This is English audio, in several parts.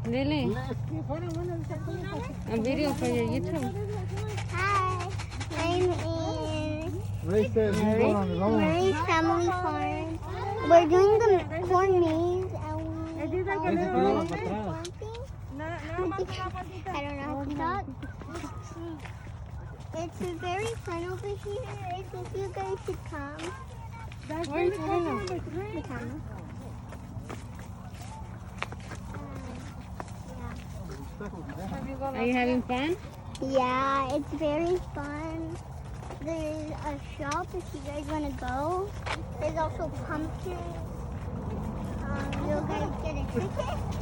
Lily, a video for your YouTube. Hi, I'm in Ray says he's going on his own. Maury's family farm. We're doing the corn maze and we are planting. I don't know how to talk. It's very fun over here. I think you guys should come. Where is Helena? The camera. Are you having fun? Yeah, it's very fun. There's a shop if you guys want to go. There's also pumpkins. You guys get a ticket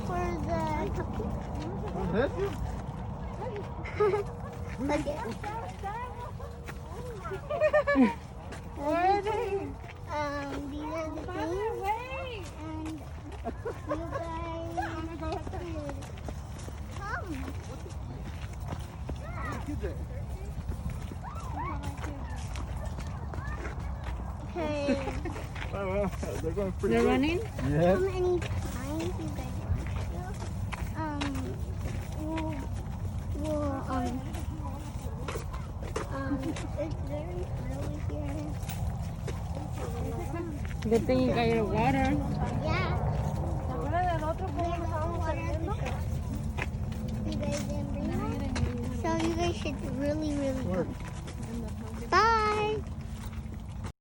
for the cupcake. That's you? Look it. Where are they? These are the things. And you guys come. Okay. They're going pretty They're good. running? Yeah. Come anytime you guys want to. It's very fun over here. Good thing you got your water. Yeah. ¿Se acuerdan del otro cómo lo estábamos haciendo? You guys didn't bring one? So you guys should really come.